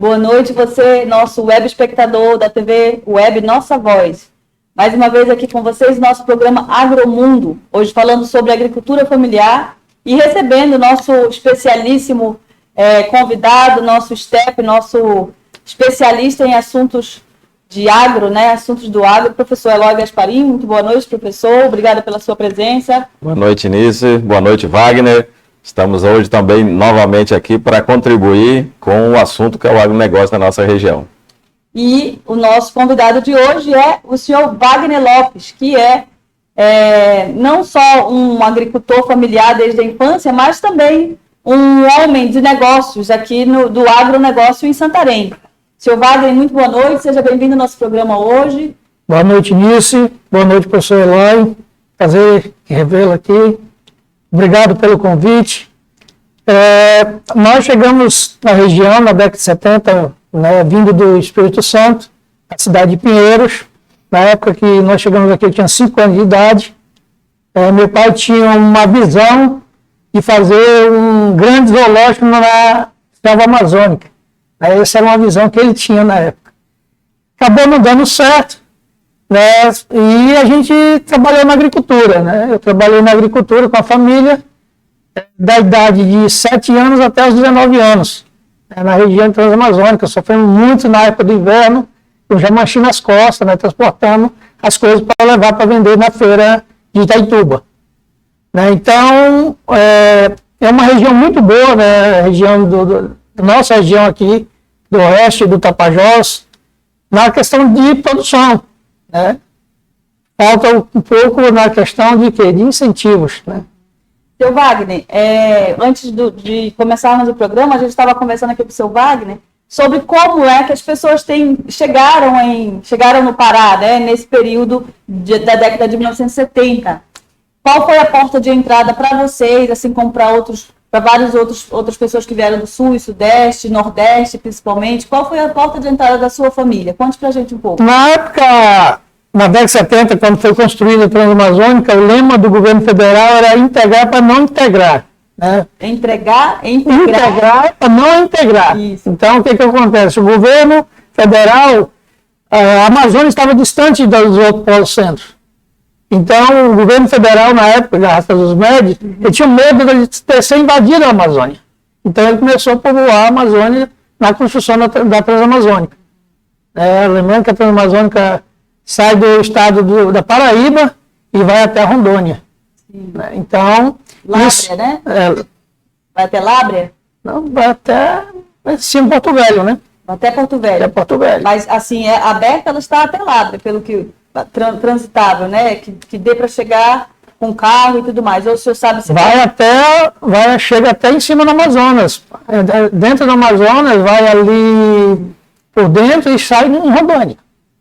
Boa noite, você, nosso web espectador da TV Web Nossa Voz. Mais uma vez aqui com vocês, nosso programa Agromundo, hoje falando sobre agricultura familiar e recebendo nosso especialíssimo convidado, nosso STEP, nosso especialista em assuntos de agro, né? Assuntos do agro, professor Eloy Gasparim. Muito boa noite, professor. Obrigada pela sua presença. Boa noite, Nice. Boa noite, Wagner. Estamos hoje também novamente aqui para contribuir com o assunto que é o agronegócio na nossa região. E o nosso convidado de hoje é o senhor Wagner Lopes, que é não só um agricultor familiar desde a infância, mas também um homem de negócios aqui do agronegócio em Santarém. Senhor Wagner, muito boa noite, seja bem-vindo ao nosso programa hoje. Boa noite, Nice. Boa noite, professor Eloy. Prazer revê-lo aqui. Obrigado pelo convite. Nós chegamos na região na década de 70, né, vindo do Espírito Santo, da cidade de Pinheiros. Na época que nós chegamos aqui, eu tinha 5 anos de idade. Meu pai tinha uma visão de fazer um grande zoológico na selva amazônica. Essa era uma visão que ele tinha na época. Acabou não dando certo, né? E a gente trabalhou na agricultura, né? Eu trabalhei na agricultura com a família, da idade de 7 anos até os 19 anos, na região transamazônica. Sofremos muito na época do inverno, com jamanchi nas costas, né? Transportando as coisas para levar para vender na feira de Itaituba. Né? Então, é uma região muito boa, né? A região nossa região aqui, do oeste do Tapajós, na questão de produção, né? Falta um pouco na questão de quê? De incentivos, né? Seu Wagner, antes de começarmos o programa, a gente estava conversando aqui com o seu Wagner sobre como é que as pessoas chegaram no Pará, né, nesse período da década de 1970. Qual foi a porta de entrada para vocês, assim como para várias outras pessoas que vieram do Sul e Sudeste, Nordeste principalmente? Qual foi a porta de entrada da sua família? Conte pra gente um pouco. Na época, na década de 70, quando foi construída a Transamazônica, o lema do governo federal era integrar para não integrar. Né? Integrar para não integrar. Isso. Então, o que acontece? O governo federal, a Amazônia estava distante dos outros polos centros. Então, o governo federal, na época, graças aos médios, ele tinha medo de ter sido invadido a Amazônia. Então, ele começou a povoar a Amazônia na construção da Transamazônica. Lembrando que a Transamazônica sai do estado da Paraíba e vai até Rondônia. Então... Lábrea, né? Vai até Lábrea? Não, vai até sim, Porto Velho, né? Até Porto Velho. Até Porto Velho. Mas, assim, aberta, ela está até Lábrea, pelo que... transitável, né? Que dê para chegar com carro e tudo mais. Ou o senhor sabe se chega até em cima do Amazonas. Dentro do Amazonas, vai ali por dentro e sai em Rondônia.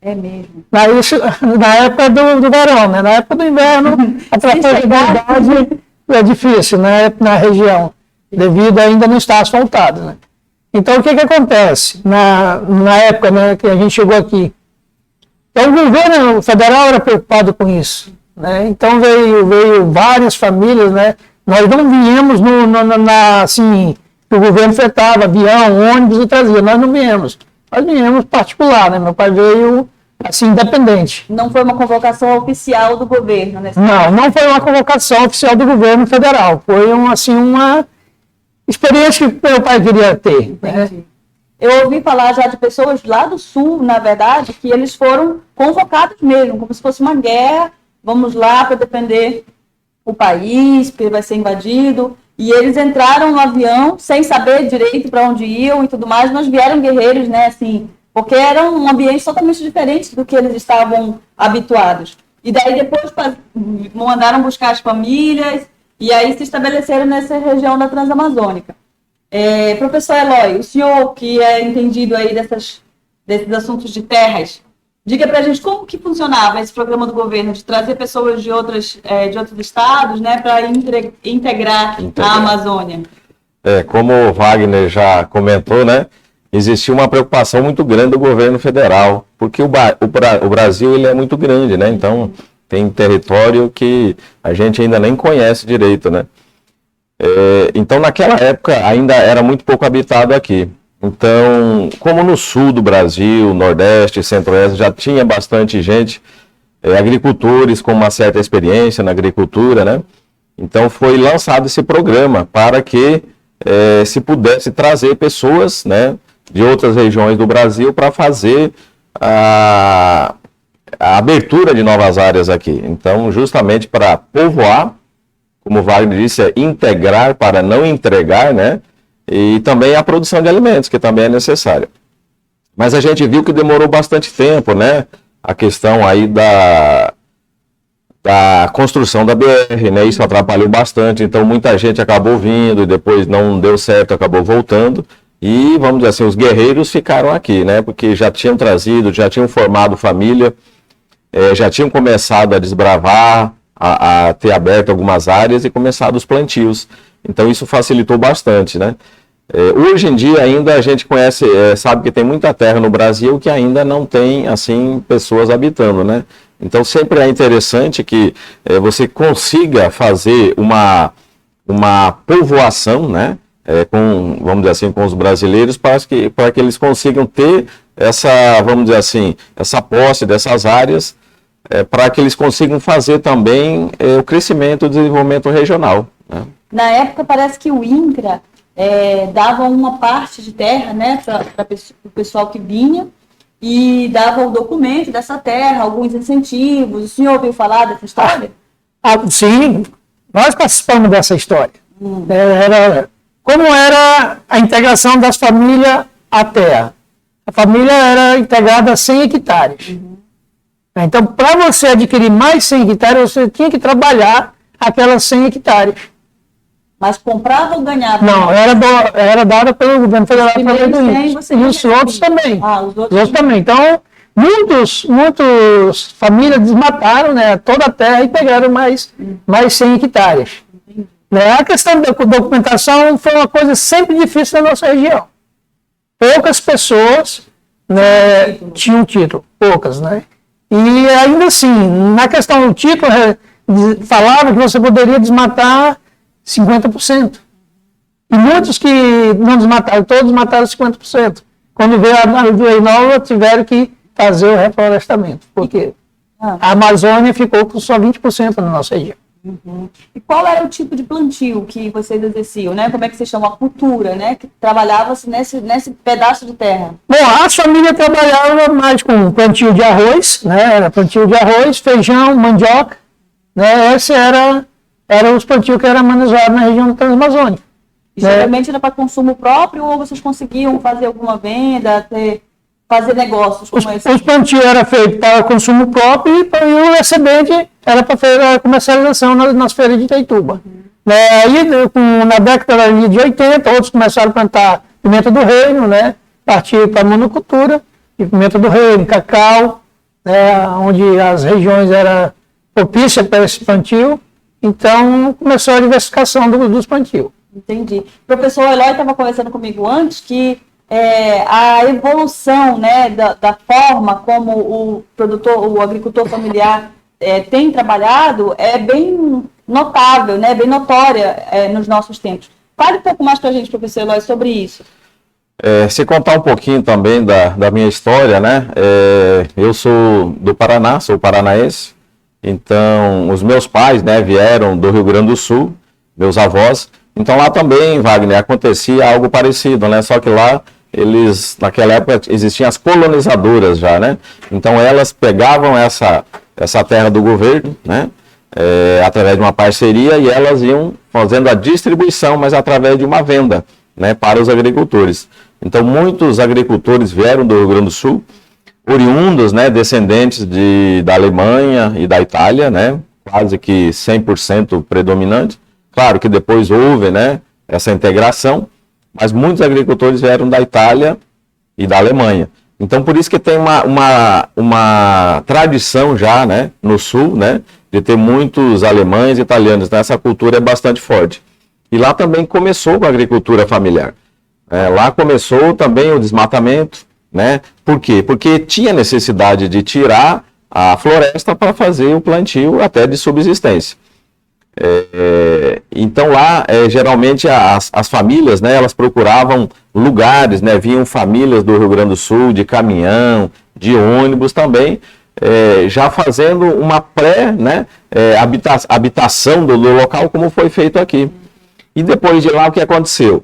É mesmo. Na época do verão, né? Na época do inverno, a trafegabilidade é difícil, né? Na região, devido a ainda não estar asfaltado, né? Então, o que acontece? Na época, né, que a gente chegou aqui, então, o governo federal era preocupado com isso, né? Então veio várias famílias, né? Nós não viemos assim, o governo fretava avião, ônibus e trazia, nós não viemos. Nós viemos particular, né? Meu pai veio assim, independente. Não foi uma convocação oficial do governo, né? Não foi uma convocação oficial do governo federal. Foi uma experiência que meu pai queria ter. Né? Eu ouvi falar já de pessoas lá do Sul, na verdade, que eles foram convocados mesmo, como se fosse uma guerra, vamos lá para defender o país, porque vai ser invadido, e eles entraram no avião sem saber direito para onde iam e tudo mais, mas vieram guerreiros, né, assim, porque era um ambiente totalmente diferente do que eles estavam habituados. E daí depois mandaram buscar as famílias, e aí se estabeleceram nessa região da Transamazônica. Professor Eloy, o senhor que é entendido aí desses assuntos de terras, diga para a gente como que funcionava esse programa do governo de trazer pessoas de outros estados, né, para integrar a Amazônia. Como o Wagner já comentou, né, existia uma preocupação muito grande do governo federal, porque o Brasil ele é muito grande, né, então tem território que a gente ainda nem conhece direito, né. Então, naquela época, ainda era muito pouco habitado aqui. Então, como no sul do Brasil, Nordeste, Centro-Oeste, já tinha bastante gente, agricultores com uma certa experiência na agricultura, né? Então foi lançado esse programa para que se pudesse trazer pessoas, né, de outras regiões do Brasil para fazer a abertura de novas áreas aqui. Então, justamente para povoar, como o Wagner disse, integrar para não entregar, né? E também a produção de alimentos, que também é necessária. Mas a gente viu que demorou bastante tempo, né? A questão aí da construção da BR, né? Isso atrapalhou bastante, então muita gente acabou vindo e depois não deu certo, acabou voltando. E, vamos dizer assim, os guerreiros ficaram aqui, né? Porque já tinham trazido, já tinham formado família, já tinham começado a desbravar, a ter aberto algumas áreas e começado os plantios. Então isso facilitou bastante, né? Hoje em dia ainda a gente conhece, sabe que tem muita terra no Brasil que ainda não tem, assim, pessoas habitando, né? Então sempre é interessante que você consiga fazer uma povoação, né? Vamos dizer assim, com os brasileiros, para que eles consigam ter essa, vamos dizer assim, essa posse dessas áreas, para que eles consigam fazer também o crescimento e o desenvolvimento regional, né? Na época, parece que o INCRA dava uma parte de terra, né, para o pessoal que vinha, e dava o documento dessa terra, alguns incentivos. O senhor ouviu falar dessa história? Sim, nós participamos dessa história. Como era a integração das famílias à terra? A família era integrada a 100 hectares. Então, para você adquirir mais 100 hectares, você tinha que trabalhar aquelas 100 hectares. Mas comprava ou ganhava? Não, era dada pelo governo federal. E os outros também. Os outros também. Então, muitas famílias desmataram, né, toda a terra e pegaram mais 100 hectares. Né? A questão da documentação foi uma coisa sempre difícil na nossa região. Poucas pessoas, né, tinham título, poucas, né? E ainda assim, na questão do título, falava que você poderia desmatar 50%. E muitos que não desmataram, todos mataram 50%. Quando veio a lei nova, tiveram que fazer o reflorestamento, porque a Amazônia ficou com só 20% na nossa região. E qual era o tipo de plantio que vocês exerciam, né? Como é que vocês chamam? A cultura, né? Que trabalhava-se nesse pedaço de terra. Bom, a família trabalhava mais com plantio de arroz, né? Era plantio de arroz, feijão, mandioca, né? Esse era os plantios que eram manuseados na região transamazônica. E geralmente era para consumo próprio ou vocês conseguiam fazer alguma venda, fazer negócios como esse? Os plantios eram feitos para consumo próprio e o excedente era para comercialização nas feiras de Itaituba. Aí, na década de 80, outros começaram a plantar pimenta do reino, né? Partiram para a monocultura, de pimenta do reino, cacau, né? Onde as regiões eram propícias para esse plantio. Então, começou a diversificação dos plantios. Entendi. O professor Eloy estava conversando comigo antes que a evolução, né, da forma como o agricultor familiar tem trabalhado é bem notável, né, bem notória nos nossos tempos. Fale um pouco mais para a gente, professor Eloy, sobre isso. Se contar um pouquinho também da minha história, né, eu sou do Paraná, sou paranaense, então os meus pais, né, vieram do Rio Grande do Sul, meus avós, então lá também, Wagner, acontecia algo parecido, né, só que lá naquela época existiam as colonizadoras já, né, então elas pegavam essa terra do governo, né, através de uma parceria e elas iam fazendo a distribuição, mas através de uma venda, né, para os agricultores. Então muitos agricultores vieram do Rio Grande do Sul, oriundos, né, descendentes da Alemanha e da Itália, né, quase que 100% predominante. Claro que depois houve, né, essa integração, mas muitos agricultores vieram da Itália e da Alemanha. Então, por isso que tem uma tradição já, né, no Sul, né, de ter muitos alemães e italianos. Então, essa cultura é bastante forte. E lá também começou com a agricultura familiar. Lá começou também o desmatamento, né? Por quê? Porque tinha necessidade de tirar a floresta para fazer o plantio até de subsistência. Então lá, geralmente as famílias, né, elas procuravam lugares, né, vinham famílias do Rio Grande do Sul, de caminhão, de ônibus também, já fazendo uma né, habitação do local, como foi feito aqui. E depois de lá, o que aconteceu?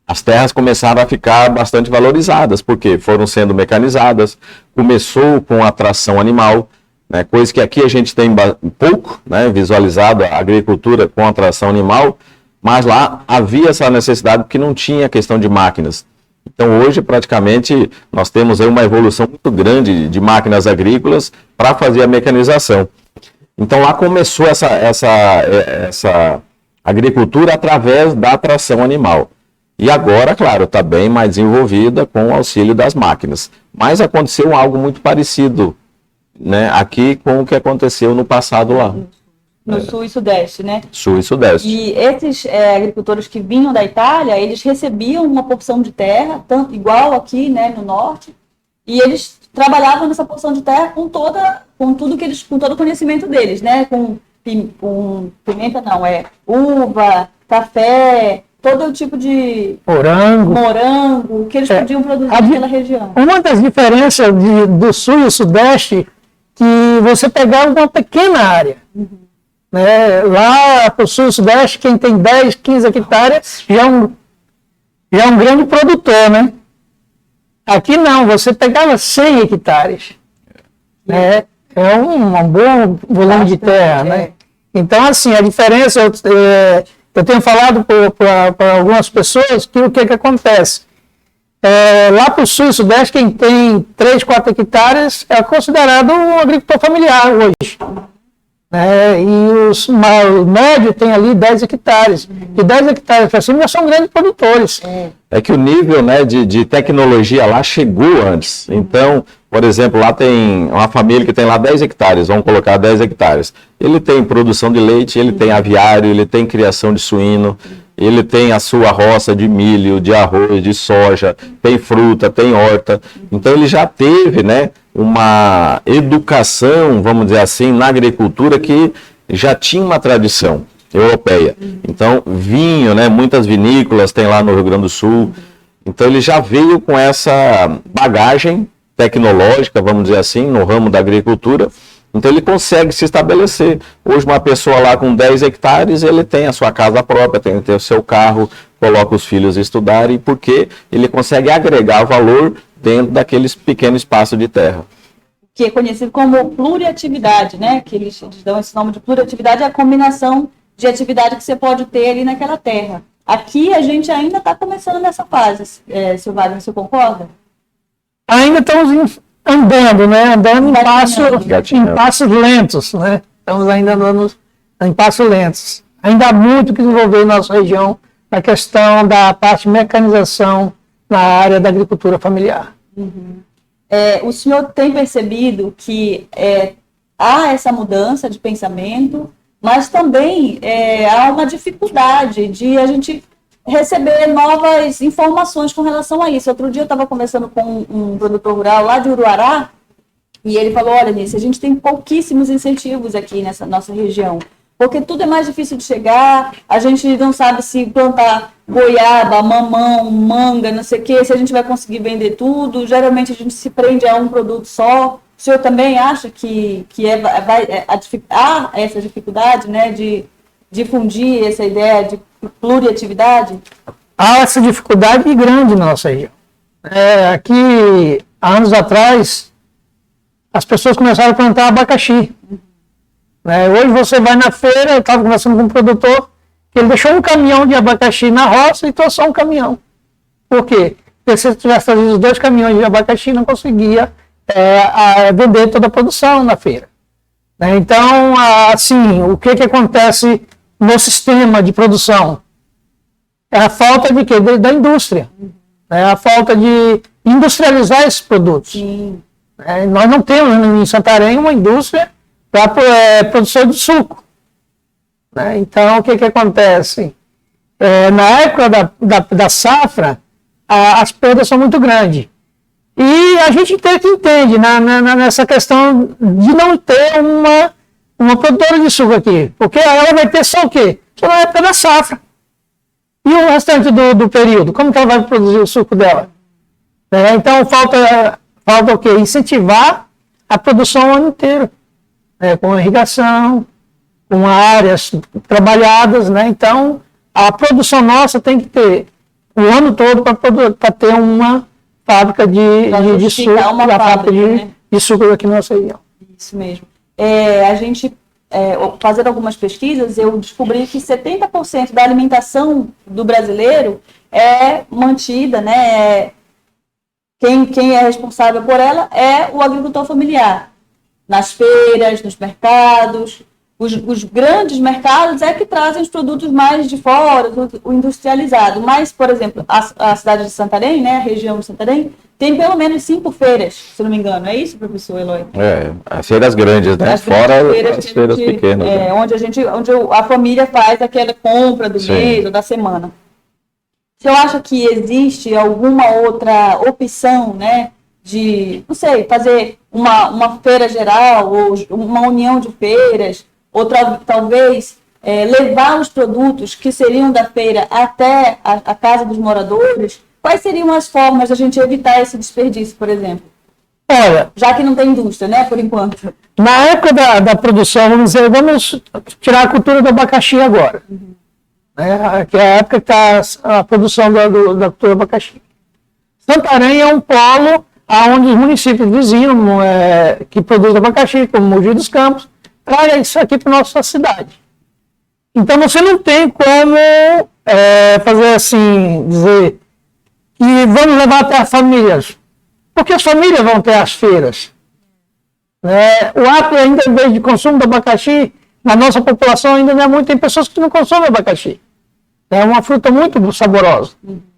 As terras começaram a ficar bastante valorizadas, porque foram sendo mecanizadas, começou com a tração animal, né, coisa que aqui a gente tem pouco, né, visualizado a agricultura com a tração animal, mas lá havia essa necessidade porque não tinha questão de máquinas. Então hoje praticamente nós temos aí uma evolução muito grande de máquinas agrícolas para fazer a mecanização. Então lá começou essa agricultura através da tração animal. E agora, claro, está bem mais desenvolvida com o auxílio das máquinas. Mas aconteceu algo muito parecido, né, aqui com o que aconteceu no passado lá. No Sul e Sudeste, né? Sul e Sudeste. E esses agricultores que vinham da Itália, eles recebiam uma porção de terra, tanto igual aqui, né, no Norte, e eles trabalhavam nessa porção de terra com todo o conhecimento deles, né? Com pimenta não, uva, café, todo o tipo de morango que eles podiam produzir naquela região. Uma das diferenças do Sul e o Sudeste, que você pegava uma pequena área. Né? Lá para o Sul e o Sudeste, quem tem 10, 15 hectares já é um grande produtor, né? Aqui não, você pegava 100 hectares. Né? É um bom volume de terra, né? Então, assim, a diferença, eu tenho falado para algumas pessoas que o que acontece? Lá para o Sul e Sudeste, quem tem 3, 4 hectares é considerado um agricultor familiar hoje. E o médio tem ali 10 hectares. De 10 hectares para cima já são grandes produtores. É que o nível, né, de tecnologia lá chegou antes. Então, por exemplo, lá tem uma família que tem lá 10 hectares, vamos colocar 10 hectares. Ele tem produção de leite, ele tem aviário, ele tem criação de suíno, ele tem a sua roça de milho, de arroz, de soja, tem fruta, tem horta. Então ele já teve, né, uma educação, vamos dizer assim, na agricultura que já tinha uma tradição europeia. Então, vinho, né, muitas vinícolas tem lá no Rio Grande do Sul. Então ele já veio com essa bagagem tecnológica, vamos dizer assim, no ramo da agricultura. Então ele consegue se estabelecer. Hoje uma pessoa lá com 10 hectares, ele tem a sua casa própria, tem o seu carro, coloca os filhos a estudarem, porque ele consegue agregar valor dentro daqueles pequeno espaço de terra. Que é conhecido como pluriatividade, né? Que eles dão esse nome de pluriatividade, é a combinação de atividade que você pode ter ali naquela terra. Aqui a gente ainda está começando nessa fase, seu Wagner, você concorda? Ainda estamos andando, né? Andando em passos lentos, né? Estamos ainda andando em passos lentos. Ainda há muito que desenvolver em nossa região na questão da parte de mecanização na área da agricultura familiar. O senhor tem percebido que há essa mudança de pensamento, mas também há uma dificuldade de a gente receber novas informações com relação a isso. Outro dia eu estava conversando com um produtor rural lá de Uruará, e ele falou, olha, Nice, a gente tem pouquíssimos incentivos aqui nessa nossa região, porque tudo é mais difícil de chegar, a gente não sabe se plantar goiaba, mamão, manga, não sei o que, se a gente vai conseguir vender tudo, geralmente a gente se prende a um produto só. O senhor também acha que há essa dificuldade, né, de difundir essa ideia de pluriatividade? Há essa dificuldade grande na nossa região. Aqui, há anos atrás, as pessoas começaram a plantar abacaxi. Hoje você vai na feira, eu estava conversando com um produtor, que ele deixou um caminhão de abacaxi na roça e trouxe só um caminhão. Por quê? Porque se ele tivesse trazido 2 caminhões de abacaxi, não conseguia vender toda a produção na feira. Então, assim, o que acontece no sistema de produção? É a falta de quê? Da indústria. A falta de industrializar esses produtos. Nós não temos em Santarém uma indústria para produção de suco. Então, o que acontece? Na época da safra, as perdas são muito grandes. E a gente entende nessa questão de não ter uma produtora de suco aqui, porque ela vai ter só o quê? Só na época da safra. E o restante do período, como que ela vai produzir o suco dela? Então, falta o quê? Incentivar a produção o ano inteiro, com irrigação, com áreas trabalhadas, né? Então, a produção nossa tem que ter o ano todo para ter uma fábrica de suco, uma fábrica de suco aqui na nossa região. Isso mesmo. A gente, fazendo algumas pesquisas, eu descobri que 70% da alimentação do brasileiro é mantida, né? Quem é responsável por ela é o agricultor familiar. Nas feiras, nos mercados, os grandes mercados é que trazem os produtos mais de fora, o industrializado. Mas, por exemplo, a cidade de Santarém, né, a região de Santarém, tem pelo menos 5 feiras, se não me engano. É isso, professor Eloy? As feiras grandes, né? Fora as feiras pequenas. Né? Onde a família faz aquela compra do mês ou da semana. Você acha que existe alguma outra opção, né, de, não sei, fazer uma feira geral ou uma união de feiras, ou talvez levar os produtos que seriam da feira até a casa dos moradores? Quais seriam as formas de a gente evitar esse desperdício, por exemplo? Olha, já que não tem indústria, né, por enquanto. Na época da produção, vamos tirar a cultura do abacaxi agora. Que é a época que está a produção da cultura do abacaxi. Santarém é um polo onde os municípios vizinhos que produzem abacaxi, como Mogi dos Campos, trazem isso aqui para a nossa cidade. Então você não tem como fazer assim, dizer que vamos levar até as famílias, porque as famílias vão ter as feiras. O hábito ainda, em vez de consumo do abacaxi, na nossa população ainda não é muito, tem pessoas que não consomem abacaxi. É uma fruta muito saborosa,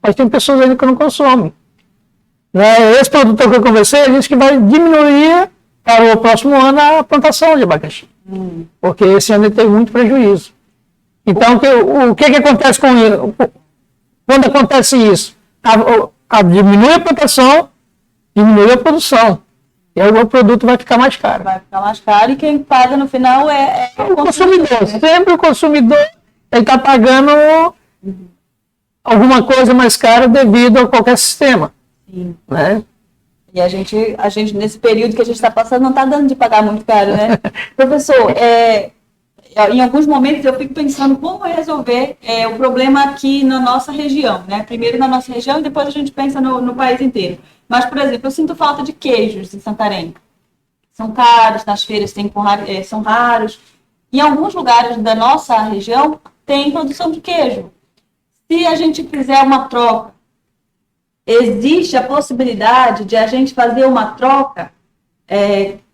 mas tem pessoas ainda que não consomem. Esse produtor que eu conversei, ele disse que vai diminuir para o próximo ano a plantação de abacaxi, porque esse ano ele teve muito prejuízo. Então, o que acontece com ele? Quando acontece isso? Diminui a plantação, diminui a produção. E aí o produto vai ficar mais caro. Vai ficar mais caro, e quem paga no final é o consumidor. Né? Sempre o consumidor está pagando alguma coisa mais cara devido a qualquer sistema. Sim. Né? E a gente, nesse período que a gente está passando, não está dando de pagar muito caro, né? Professor, em alguns momentos eu fico pensando como resolver o problema aqui na nossa região, né? Primeiro na nossa região e depois a gente pensa no país inteiro. Mas, por exemplo, eu sinto falta de queijos em Santarém. São caros, nas feiras são raros. Em alguns lugares da nossa região tem produção de queijo. Se a gente fizer uma troca, existe a possibilidade de a gente fazer uma troca?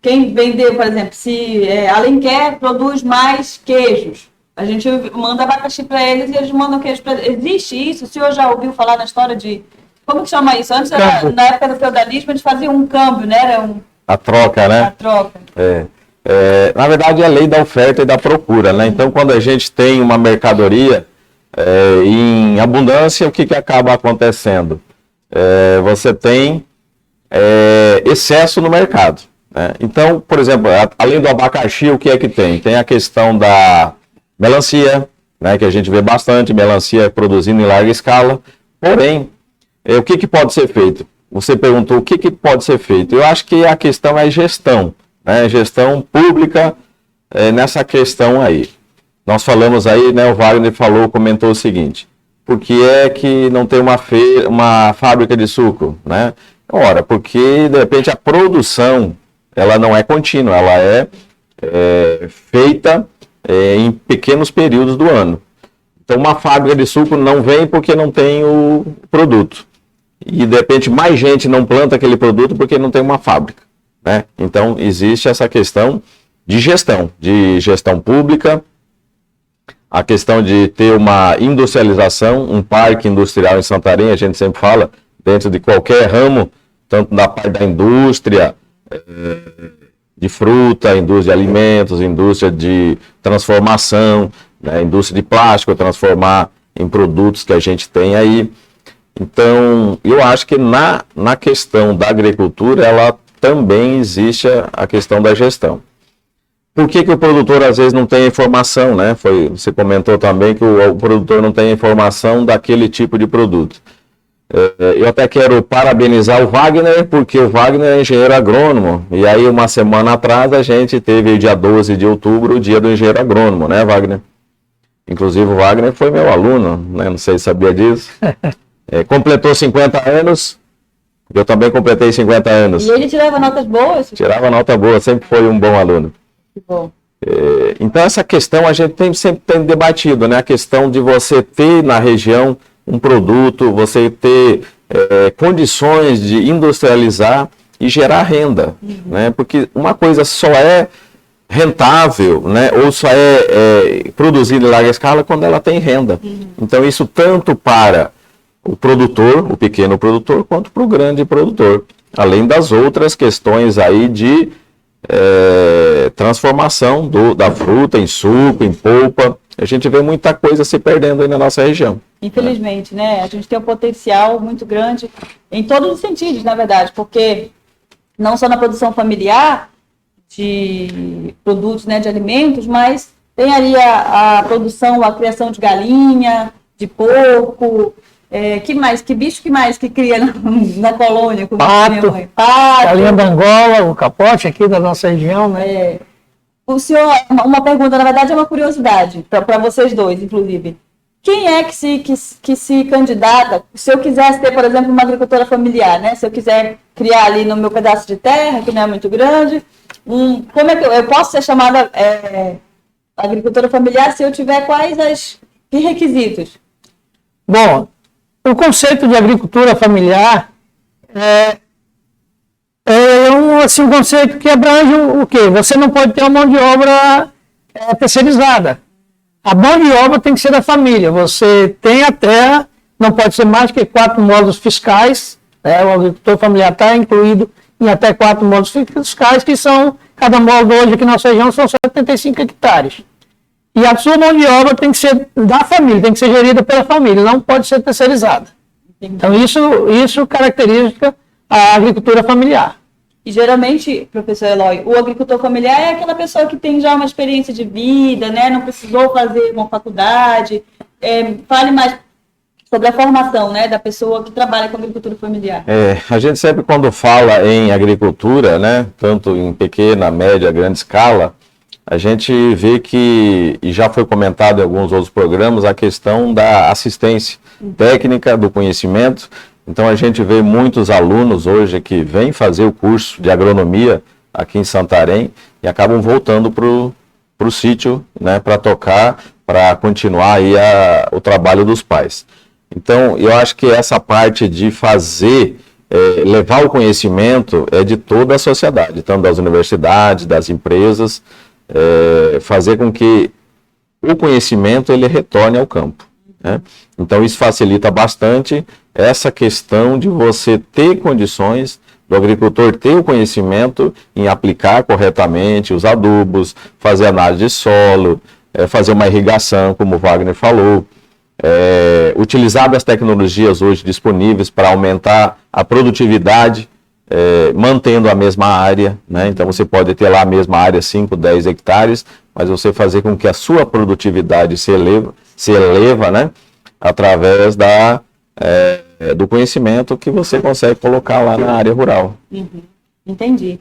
Quem vendeu, por exemplo, se Alenquer produz mais queijos, a gente manda abacaxi para eles e eles mandam queijo para eles. Existe isso? O senhor já ouviu falar na história de... Como que chama isso? Antes, na época do feudalismo, eles faziam um câmbio, né? A troca, né? A troca. Na verdade, é a lei da oferta e da procura, né? Então, quando a gente tem uma mercadoria em abundância, o que acaba acontecendo? Você tem excesso no mercado, né? Então, por exemplo, além do abacaxi, o que é que tem? Tem a questão da melancia, né? Que a gente vê bastante, melancia produzindo em larga escala. Porém, o que pode ser feito? Você perguntou o que pode ser feito. Eu acho que a questão é gestão, né? Gestão pública nessa questão aí. Nós falamos aí, né? O Wagner comentou o seguinte: por que é que não tem uma fábrica de suco, né? Ora, porque de repente a produção ela não é contínua, ela é feita em pequenos períodos do ano. Então uma fábrica de suco não vem porque não tem o produto. E de repente mais gente não planta aquele produto porque não tem uma fábrica, né? Então existe essa questão de gestão pública, a questão de ter uma industrialização, um parque industrial em Santarém, a gente sempre fala, dentro de qualquer ramo, tanto da parte da indústria de fruta, indústria de alimentos, indústria de transformação, né? Indústria de plástico, transformar em produtos que a gente tem aí. Então, eu acho que na questão da agricultura, ela também existe a questão da gestão. Por que o produtor às vezes não tem informação, né? Você comentou também que o produtor não tem informação daquele tipo de produto. Eu até quero parabenizar o Wagner, porque o Wagner é engenheiro agrônomo. E aí, uma semana atrás, a gente teve, dia 12 de outubro, o dia do engenheiro agrônomo, né, Wagner? Inclusive, o Wagner foi meu aluno, né? Não sei se sabia disso. Completou 50 anos, eu também completei 50 anos. E ele tirava notas boas? Tirava nota boa, sempre foi um bom aluno. Que bom. Então, essa questão a gente sempre tem debatido, né? A questão de você ter na região um produto, você ter condições de industrializar e gerar renda, né? Porque uma coisa só é rentável, né? Ou só é produzida em larga escala quando ela tem renda. Então, isso tanto para o produtor, o pequeno produtor, quanto para o grande produtor. Além das outras questões aí de transformação da fruta em suco, em polpa. A gente vê muita coisa se perdendo aí na nossa região. Infelizmente, né? A gente tem um potencial muito grande em todos os sentidos, na verdade, porque não só na produção familiar de produtos, né, de alimentos, mas tem ali a produção, a criação de galinha, de porco, que bicho que cria na colônia? Pato, galinha da Angola, o capote aqui da nossa região, né? O senhor, uma pergunta, na verdade é uma curiosidade, para vocês dois, inclusive. Quem é que se candidata, se eu quisesse ter, por exemplo, uma agricultura familiar, né? Se eu quiser criar ali no meu pedaço de terra, que não é muito grande, como é que eu posso ser chamada agricultura familiar se eu tiver que requisitos? Bom, o conceito de agricultura familiar é um conceito que abrange o quê? Você não pode ter uma mão de obra terceirizada. A mão de obra tem que ser da família. Você tem a terra, não pode ser mais que 4 módulos fiscais. O agricultor familiar está incluído em até 4 módulos fiscais, que são, cada módulo hoje aqui na nossa região são 75 hectares. E a sua mão de obra tem que ser da família, tem que ser gerida pela família, não pode ser terceirizada. Então, isso caracteriza a agricultura familiar. E geralmente, professor Eloy, o agricultor familiar é aquela pessoa que tem já uma experiência de vida, né? Não precisou fazer uma faculdade. Fale mais sobre a formação, né, da pessoa que trabalha com agricultura familiar. A gente sempre, quando fala em agricultura, né, tanto em pequena, média, grande escala, a gente vê que, e já foi comentado em alguns outros programas, a questão da assistência técnica, do conhecimento. Então, a gente vê muitos alunos hoje que vêm fazer o curso de agronomia aqui em Santarém e acabam voltando para o sítio, né, para tocar, para continuar aí o trabalho dos pais. Então, eu acho que essa parte de fazer, levar o conhecimento é de toda a sociedade, tanto das universidades, das empresas, fazer com que o conhecimento ele retorne ao campo, né? Então, isso facilita bastante essa questão de você ter condições, do agricultor ter o conhecimento em aplicar corretamente os adubos, fazer análise de solo, fazer uma irrigação, como o Wagner falou, utilizar das tecnologias hoje disponíveis para aumentar a produtividade, mantendo a mesma área, né? Então você pode ter lá a mesma área, 5, 10 hectares, mas você fazer com que a sua produtividade se eleva, né? Através do conhecimento que você consegue colocar lá na área rural. Entendi.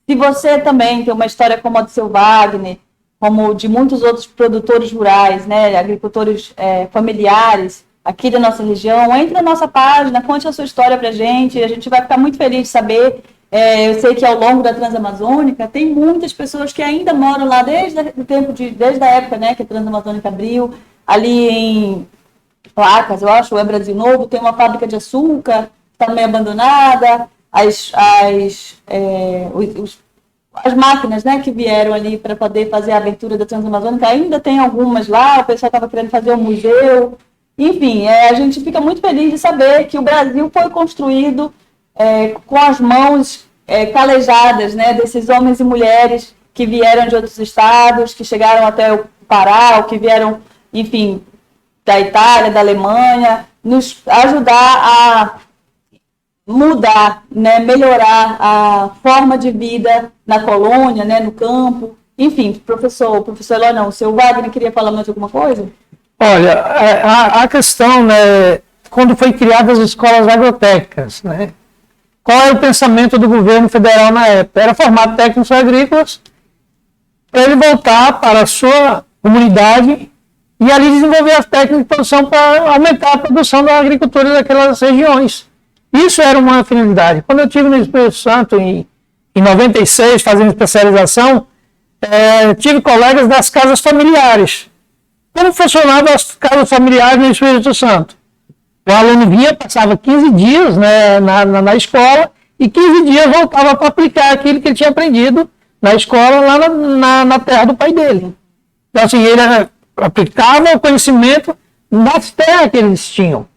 Se você também tem uma história como a do seu Wagner, como de muitos outros produtores rurais, né, agricultores familiares aqui da nossa região, entre na nossa página, conte a sua história pra gente, a gente vai ficar muito feliz de saber. Eu sei que ao longo da Transamazônica tem muitas pessoas que ainda moram lá desde a época, né, que a Transamazônica abriu, ali em Placas, eu acho, é Brasil Novo, tem uma fábrica de açúcar, está meio abandonada, as máquinas, né, que vieram ali para poder fazer a abertura da Transamazônica, ainda tem algumas lá, o pessoal estava querendo fazer um museu, enfim, a gente fica muito feliz de saber que o Brasil foi construído com as mãos calejadas, né, desses homens e mulheres que vieram de outros estados, que chegaram até o Pará, ou que vieram, enfim, da Itália, da Alemanha, nos ajudar a mudar, né, melhorar a forma de vida na colônia, né, no campo, Enfim, professor Eloy, não, o seu Wagner queria falar mais alguma coisa? Olha, a questão, né, quando foi criadas as escolas agrotécnicas, né, qual é o pensamento do governo federal na época? Era formar técnicos agrícolas para ele voltar para a sua comunidade e ali desenvolver as técnicas de produção para aumentar a produção da agricultura daquelas regiões. Isso era uma finalidade. Quando eu estive no Espírito Santo, em 96, fazendo especialização, tive colegas das casas familiares. Como funcionavam as casas familiares no Espírito Santo? O aluno vinha, passava 15 dias, né, na escola e 15 dias voltava para aplicar aquilo que ele tinha aprendido na escola, lá na terra do pai dele. Então, assim, ele aplicava o conhecimento nas terras que eles tinham.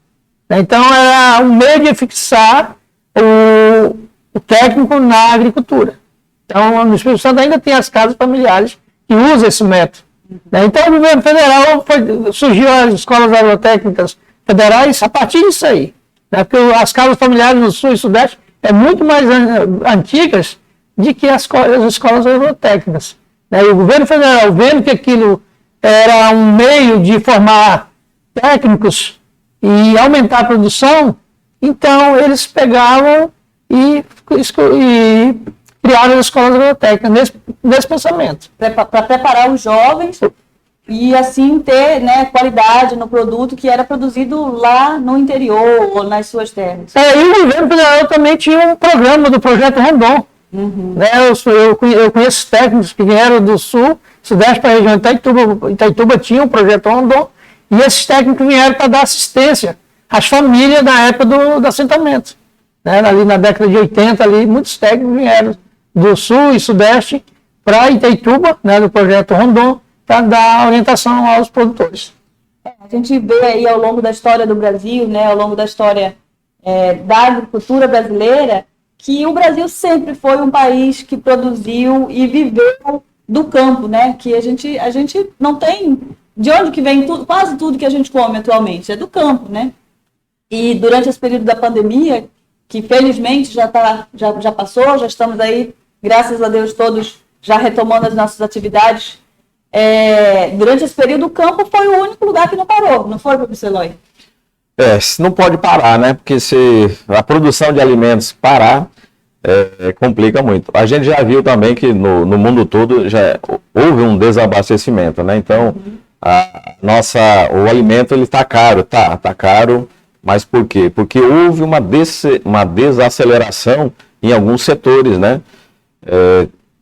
Então, era um meio de fixar o técnico na agricultura. Então, no Espírito Santo ainda tem as casas familiares que usam esse método. Então, o governo federal surgiu as escolas agrotécnicas federais a partir disso aí. Porque as casas familiares no Sul e Sudeste é muito mais antigas do que as escolas agrotécnicas. E o governo federal, vendo que aquilo era um meio de formar técnicos e aumentar a produção, então eles pegavam e criaram as escolas agrotécnicas nesse pensamento. Para preparar os jovens e assim ter, né, qualidade no produto que era produzido lá no interior ou nas suas terras. E o governo federal também tinha um programa do Projeto Rondon. Né, eu conheço técnicos que vieram do Sul, Sudeste para a região de Itaituba tinha um Projeto Rondon, e esses técnicos vieram para dar assistência às famílias na época do assentamento. Né, ali na década de 80, ali, muitos técnicos vieram do Sul e Sudeste para Itaituba, né, do Projeto Rondon, para dar orientação aos produtores. A gente vê aí ao longo da história do Brasil, né, ao longo da história da agricultura brasileira, que o Brasil sempre foi um país que produziu e viveu do campo, né? Que a gente não tem de onde que vem tudo, quase tudo que a gente come atualmente, é do campo, né? E durante esse período da pandemia, que felizmente já passou, já estamos aí, graças a Deus, todos já retomando as nossas atividades. Durante esse período, o campo foi o único lugar que não parou, não foi, professor Eloy? Não pode parar, né? Porque se a produção de alimentos parar, complica muito. A gente já viu também que no mundo todo já houve um desabastecimento, né? Então, o alimento ele está caro, tá caro, mas por quê? Porque houve uma desaceleração em alguns setores, né?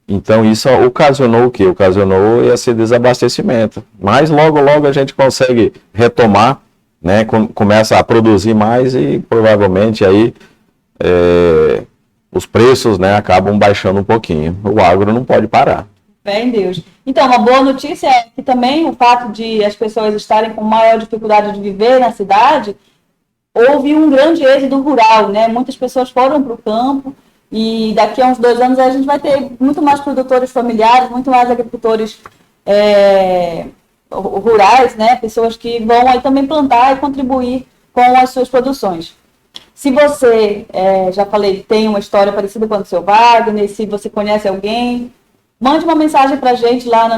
Então, isso ocasionou o quê? Ocasionou esse desabastecimento. Mas logo a gente consegue retomar, né, começa a produzir mais e provavelmente aí os preços, né, acabam baixando um pouquinho. O agro não pode parar. Fé em Deus. Então, uma boa notícia é que também o fato de as pessoas estarem com maior dificuldade de viver na cidade, houve um grande êxodo rural, né? Muitas pessoas foram para o campo e daqui a uns 2 anos a gente vai ter muito mais produtores familiares, muito mais agricultores rurais, né? Pessoas que vão aí também plantar e contribuir com as suas produções. Se você, já falei, tem uma história parecida com a do seu Wagner, se você conhece alguém, mande uma mensagem para a gente lá na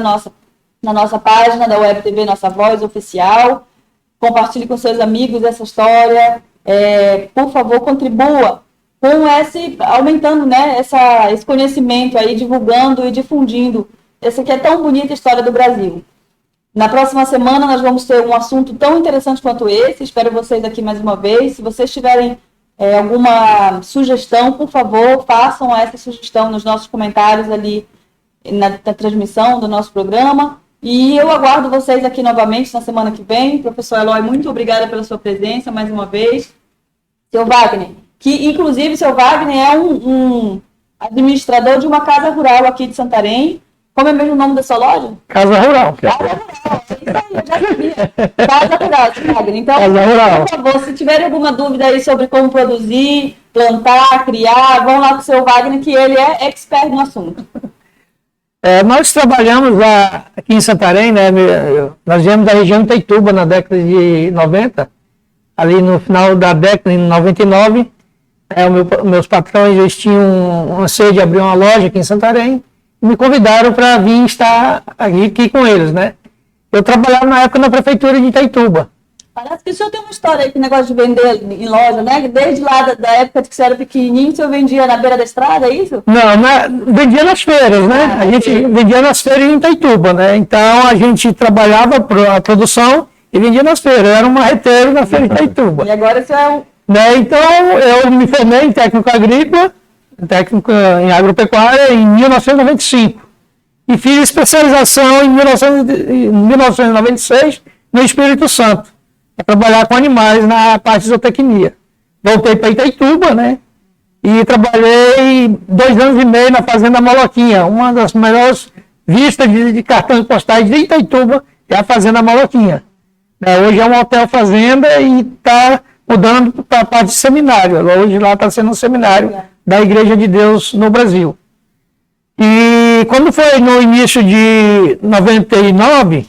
nossa página da Web TV Nossa Voz Oficial, compartilhe com seus amigos essa história, por favor, contribua com aumentando, né, esse conhecimento aí, divulgando e difundindo essa que é tão bonita história do Brasil. Na próxima semana nós vamos ter um assunto tão interessante quanto esse. Espero vocês aqui mais uma vez. Se vocês tiverem alguma sugestão, por favor, façam essa sugestão nos nossos comentários ali na transmissão do nosso programa. E eu aguardo vocês aqui novamente na semana que vem. Professor Eloy, muito obrigada pela sua presença mais uma vez. Seu Wagner, que inclusive seu Wagner é um administrador de uma casa rural aqui de Santarém. Como é mesmo o nome da sua loja? Casa Rural. Casa Rural, isso aí, eu já sabia. Casa Rural, seu Wagner. Então, Casa Rural. por favor, se tiverem alguma dúvida aí sobre como produzir, plantar, criar, vão lá com o seu Wagner, que ele é expert no assunto. Nós trabalhamos aqui em Santarém, né? Nós viemos da região de Itaituba na década de 90, ali no final da década, em 99. Meus patrões eles tinham um anseio de abrir uma loja aqui em Santarém, me convidaram para vir estar aqui com eles, né? Eu trabalhava na época na prefeitura de Itaituba. Parece que o senhor tem uma história aí com o negócio de vender em loja, né? Desde lá da época que o senhor era pequenininho, o senhor vendia na beira da estrada, é isso? Não, vendia nas feiras, né? A gente vendia nas feiras em Itaituba, né? Então a gente trabalhava a produção e vendia nas feiras. Eu era um marreteiro na feira de Itaituba. E agora o senhor é um... Né? Então eu me formei em técnico agrícola, técnico em agropecuária em 1995. E fiz especialização em 1996 no Espírito Santo, para trabalhar com animais na parte de zootecnia. Voltei para Itaituba, né? E trabalhei 2 anos e meio na Fazenda Maloquinha, uma das melhores vistas de cartões postais de Itaituba, é a Fazenda Maloquinha. Hoje é um hotel fazenda e está mudando para a parte de seminário. Hoje lá está sendo um seminário da Igreja de Deus no Brasil. E quando foi no início de 99,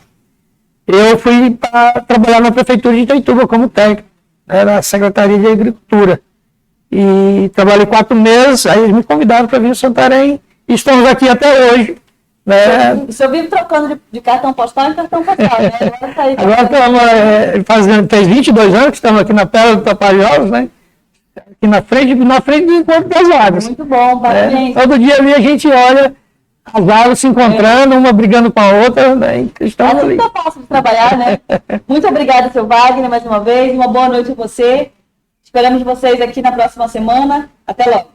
eu fui para trabalhar na prefeitura de Itaituba como técnico, na Secretaria de Agricultura. E trabalhei 4 meses, aí eles me convidaram para vir em Santarém e estamos aqui até hoje. Né? O senhor vive trocando de cartão postal em cartão postal, né? Agora estamos fez 22 anos que estamos aqui na Pérola do Tapajós, né? Aqui na frente do Encontro das Águas. Muito bom, parabéns. Todo dia ali a gente olha as águas se encontrando, uma brigando com a outra, né? Estamos ali. Muito fácil de trabalhar, né? Muito obrigada, seu Wagner, mais uma vez. Uma boa noite a você. Esperamos vocês aqui na próxima semana. Até logo.